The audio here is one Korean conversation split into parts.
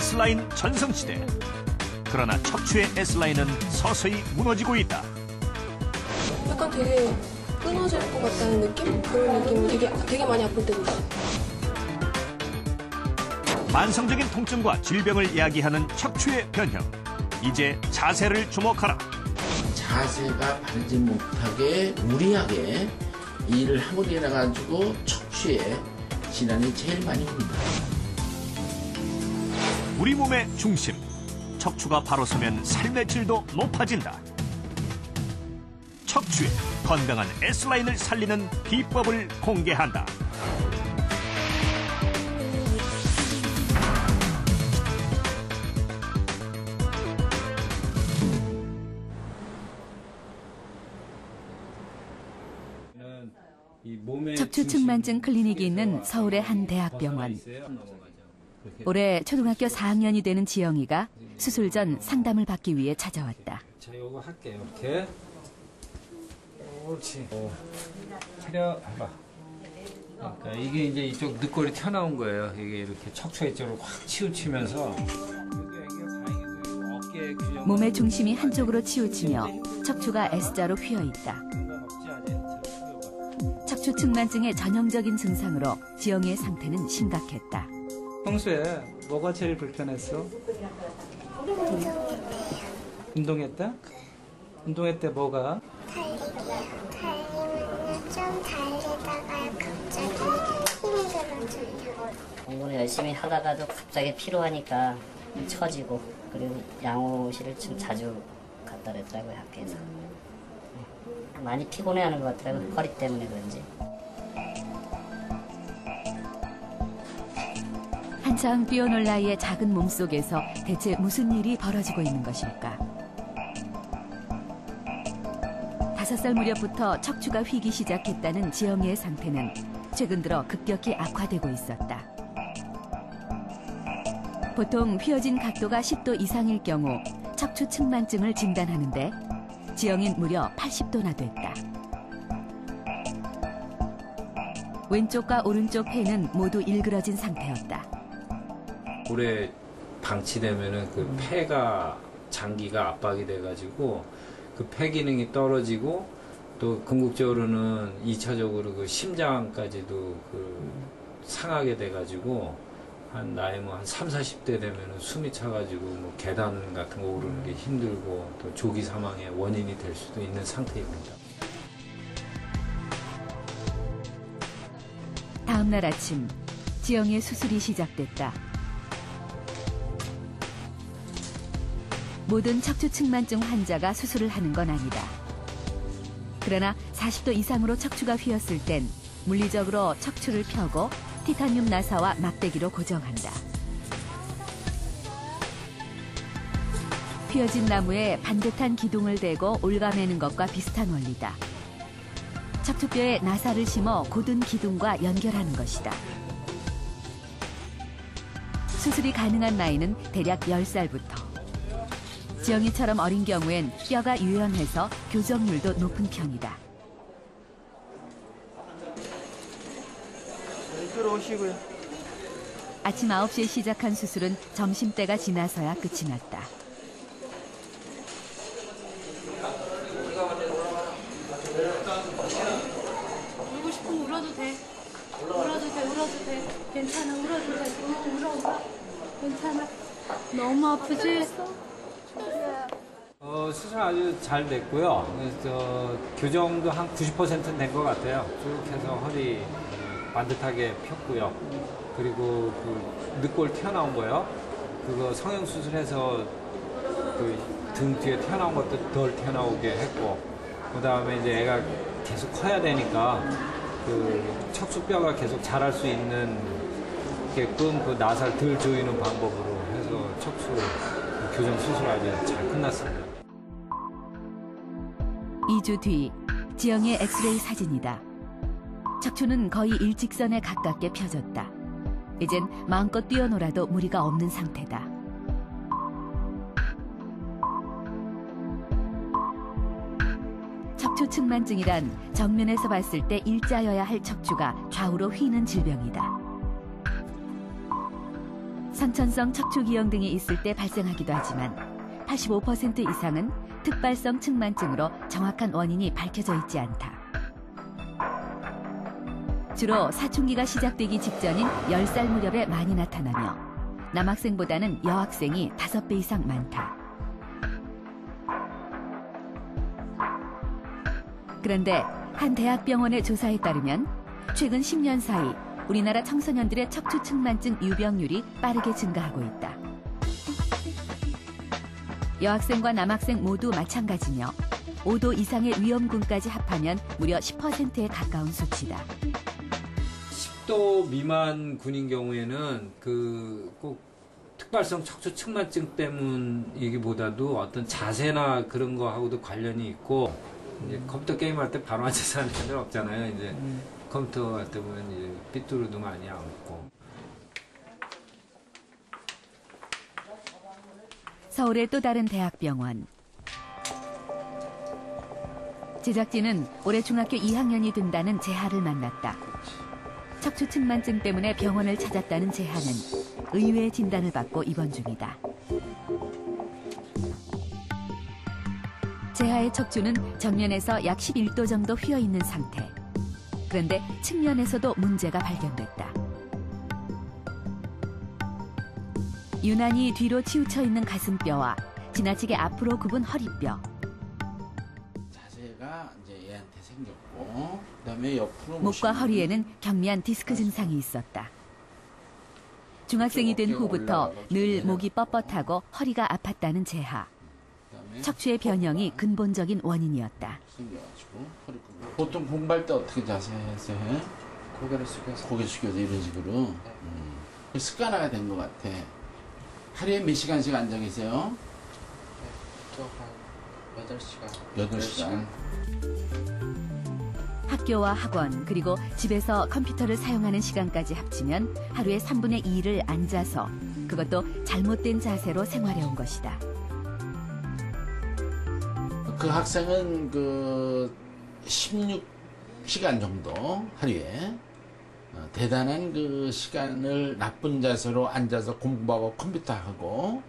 S라인 전성시대. 그러나 척추의 S라인은 서서히 무너지고 있다. 약간 되게 끊어질 것 같다는 느낌? 그런 느낌이 되게 많이 아플 때도 있어요. 만성적인 통증과 질병을 이야기하는 척추의 변형. 이제 자세를 주목하라. 자세가 바르지 못하게 무리하게 일을 하고 일어나가지고 척추에 질환이 제일 많이 옵니다. 우리 몸의 중심. 척추가 바로 서면 삶의 질도 높아진다. 척추의 건강한 S라인을 살리는 비법을 공개한다. 척추측만증 클리닉이 있는 서울의 한 대학병원. 올해 초등학교 4학년이 되는 지영이가 수술 전 상담을 받기 위해 찾아왔다. 자, 요거 할게요. 이렇게. 옳지. 차려봐. 그러니까 이게 이제 이쪽 늑골이 튀어나온 거예요. 이게 이렇게 척추 이쪽으로 확 치우치면서. 몸의 중심이 한쪽으로 치우치며 척추가 S자로 휘어 있다. 척추측만증의 전형적인 증상으로 지영이의 상태는 심각했다. 평소에 뭐가 제일 불편했어? 운동했다? 운동할 때 뭐가? 달리면 좀 달리다가 갑자기 힘이 들어져요. 공부는 열심히 하다가도 갑자기 피로하니까 처지고, 그리고 양호실을 좀 자주 갔다 그랬더라고요, 학교에서. 많이 피곤해하는 것 같더라고요, 허리 때문에 그런지. 한창 뛰어놀 나이의 작은 몸속에서 대체 무슨 일이 벌어지고 있는 것일까? 5살 무렵부터 척추가 휘기 시작했다는 지영이의 상태는 최근 들어 급격히 악화되고 있었다. 보통 휘어진 각도가 10도 이상일 경우 척추측만증을 진단하는데 지영이는 무려 80도나 됐다. 왼쪽과 오른쪽 폐는 모두 일그러진 상태였다. 오래 방치되면은 그 폐가 장기가 압박이 돼가지고 그 폐 기능이 떨어지고 또 궁극적으로는 2차적으로 그 심장까지도 그 상하게 돼가지고 한 나이 뭐 한 3, 40대 되면은 숨이 차가지고 뭐 계단 같은 거 오르는 게 힘들고 또 조기 사망의 원인이 될 수도 있는 상태입니다. 다음 날 아침 지영이의 수술이 시작됐다. 모든 척추측만증 환자가 수술을 하는 건 아니다. 그러나 40도 이상으로 척추가 휘었을 땐 물리적으로 척추를 펴고 티타늄 나사와 막대기로 고정한다. 휘어진 나무에 반듯한 기둥을 대고 올가매는 것과 비슷한 원리다. 척추뼈에 나사를 심어 곧은 기둥과 연결하는 것이다. 수술이 가능한 나이는 대략 10살부터. 지영이처럼 어린 경우엔 뼈가 유연해서 교정률도 높은 편이다. 들어오시고요. 아침 9시에 시작한 수술은 점심때가 지나서야 끝이 났다. 울고 싶으면 울어도 돼. 울어도 돼. 괜찮아, 울어도 돼. 울어. 괜찮아. 너무 아프지? 수술 아주 잘 됐고요. 그래서 교정도 한 90%는 된 것 같아요. 쭉 해서 허리 반듯하게 폈고요. 그리고 그 늑골 튀어나온 거요. 그거 성형 수술해서 그 등 뒤에 튀어나온 것도 덜 튀어나오게 했고, 그 다음에 이제 애가 계속 커야 되니까 그 척추뼈가 계속 자랄 수 있는 게끔 그 나사를 덜 조이는 방법으로 해서 척추 교정 수술 아주 잘 끝났습니다. 2주 뒤 지영의 엑스레이 사진이다. 척추는 거의 일직선에 가깝게 펴졌다. 이젠 마음껏 뛰어놀아도 무리가 없는 상태다. 척추측만증이란 정면에서 봤을 때 일자여야 할 척추가 좌우로 휘는 질병이다. 선천성 척추기형 등이 있을 때 발생하기도 하지만 85% 이상은 특발성 측만증으로 정확한 원인이 밝혀져 있지 않다. 주로 사춘기가 시작되기 직전인 10살 무렵에 많이 나타나며 남학생보다는 여학생이 5배 이상 많다. 그런데 한 대학병원의 조사에 따르면 최근 10년 사이 우리나라 청소년들의 척추 측만증 유병률이 빠르게 증가하고 있다. 여학생과 남학생 모두 마찬가지며 5도 이상의 위험군까지 합하면 무려 10%에 가까운 수치다. 10도 미만 군인 경우에는 꼭 특발성 척추 측만증 때문이기보다도 어떤 자세나 그런 거하고도 관련이 있고, 이제 컴퓨터 게임 할 때 바로 앉아서 하는 애들 없잖아요. 이제 컴퓨터 할 때 보면 이제 삐뚤어도 많이 앉고. 서울의 또 다른 대학병원. 제작진은 올해 중학교 2학년이 된다는 재하를 만났다. 척추 측만증 때문에 병원을 찾았다는 재하는 의외의 진단을 받고 입원 중이다. 재하의 척추는 정면에서 약 11도 정도 휘어있는 상태. 그런데 측면에서도 문제가 발견됐다. 유난히 뒤로 치우쳐 있는 가슴뼈와 지나치게 앞으로 굽은 허리뼈. 자세가 이제 얘한테 생겼고, 그다음에 옆으로 목과 허리에는 경미한 디스크 증상이 있었다. 중학생이 된 후부터 늘 목이 뻣뻣하고 허리가 아팠다는 재하. 척추의 변형이 근본적인 원인이었다. 보통 공부할 때 어떻게 자세해서 해? 고개를 숙여서. 고개 숙여서 이런 식으로. 습관화가 된 것 같아. 하루에 몇 시간씩 앉아 계세요? 한 8시간. 8시간. 학교와 학원 그리고 집에서 컴퓨터를 사용하는 시간까지 합치면 하루에 3분의 2를 앉아서, 그것도 잘못된 자세로 생활해온 것이다. 그 학생은 16시간 정도 하루에 대단한 시간을 나쁜 자세로 앉아서 공부하고 컴퓨터하고,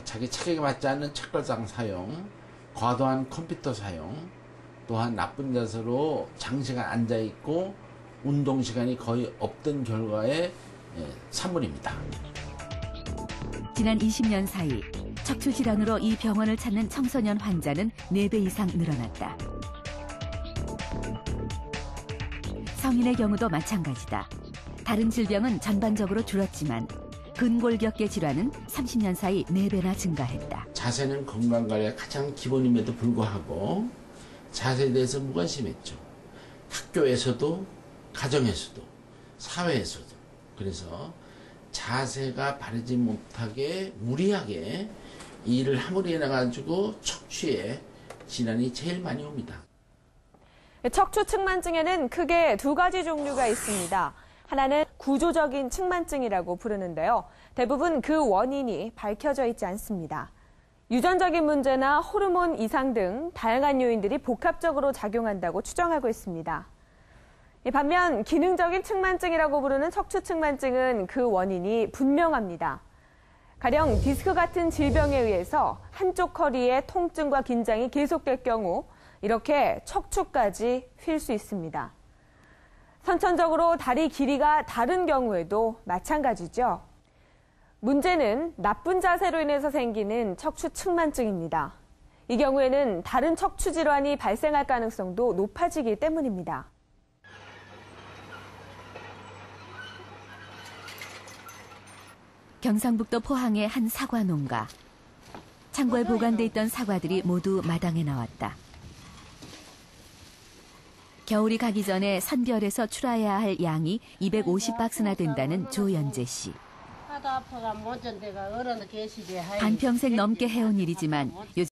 자기 체격에 맞지 않는 책걸상 사용, 과도한 컴퓨터 사용, 또한 나쁜 자세로 장시간 앉아있고 운동 시간이 거의 없던 결과의 산물입니다. 지난 20년 사이 척추 질환으로 이 병원을 찾는 청소년 환자는 4배 이상 늘어났다. 성인의 경우도 마찬가지다. 다른 질병은 전반적으로 줄었지만 근골격계 질환은 30년 사이 4배나 증가했다. 자세는 건강관리의 가장 기본임에도 불구하고 자세에 대해서 무관심했죠. 학교에서도, 가정에서도, 사회에서도. 그래서 자세가 바르지 못하게 무리하게 일을 함으로 인해 가지고 척추에 질환이 제일 많이 옵니다. 척추 측만증에는 크게 2가지 종류가 있습니다. 하나는 구조적인 측만증이라고 부르는데요. 대부분 그 원인이 밝혀져 있지 않습니다. 유전적인 문제나 호르몬 이상 등 다양한 요인들이 복합적으로 작용한다고 추정하고 있습니다. 반면 기능적인 측만증이라고 부르는 척추 측만증은 그 원인이 분명합니다. 가령 디스크 같은 질병에 의해서 한쪽 허리에 통증과 긴장이 계속될 경우 이렇게 척추까지 휠 수 있습니다. 선천적으로 다리 길이가 다른 경우에도 마찬가지죠. 문제는 나쁜 자세로 인해서 생기는 척추 측만증입니다. 이 경우에는 다른 척추 질환이 발생할 가능성도 높아지기 때문입니다. 경상북도 포항의 한 사과 농가. 창고에 보관돼 있던 사과들이 모두 마당에 나왔다. 겨울이 가기 전에 선별해서 출하해야 할 양이 250박스나 된다는 조연재 씨. 한평생 넘게 해온 일이지만 요즘